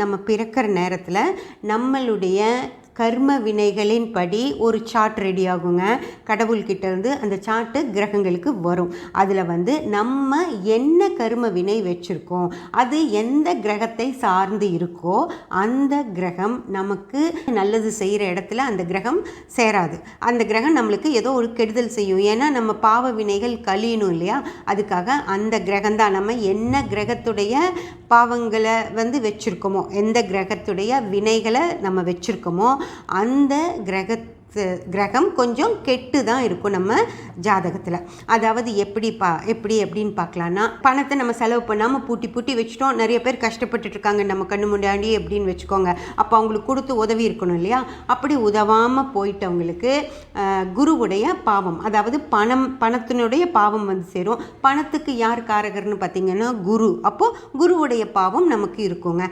நம்ம பிறக்கிற நேரத்தில் நம்மளுடைய கர்ம வினைகளின் படி ஒரு சார்ட் ரெடி ஆகுங்க. கடவுள்கிட்ட இருந்து அந்த சார்ட்டு கிரகங்களுக்கு வரும். அதில் நம்ம என்ன கர்ம வினை வச்சுருக்கோம், அது எந்த கிரகத்தை சார்ந்து இருக்கோ அந்த கிரகம் நமக்கு நல்லது செய்கிற இடத்துல அந்த கிரகம் சேராது. அந்த கிரகம் நம்மளுக்கு ஏதோ ஒரு கெடுதல் செய்யும். ஏன்னா நம்ம பாவ வினைகள் கழியணும் இல்லையா, அதுக்காக அந்த கிரகம்தான் நம்ம என்ன கிரகத்துடைய பாவங்களை வச்சுருக்கோமோ, எந்த கிரகத்துடைய வினைகளை நம்ம வச்சுருக்கோமோ அந்த கிரகம் கொஞ்சம் கெட்டு தான் இருக்கும் நம்ம ஜாதகத்தில். அதாவது எப்படி அப்படின்னு பார்க்கலான்னா, பணத்தை நம்ம செலவு பண்ணாமல் பூட்டி வச்சுட்டோம், நிறைய பேர் கஷ்டப்பட்டுட்டு இருக்காங்க நம்ம கண்ணு முன்னாடி அப்படின்னு வச்சுக்கோங்க. அப்போ அவங்களுக்கு கொடுத்து உதவி இருக்கணும் இல்லையா, அப்படி உதவாமல் போயிட்டவங்களுக்கு குருவுடைய பாவம், அதாவது பணத்தினுடைய பாவம் சேரும். பணத்துக்கு யார் காரகர்னு பார்த்தீங்கன்னா குரு. அப்போது குருவுடைய பாவம் நமக்கு இருக்குங்க.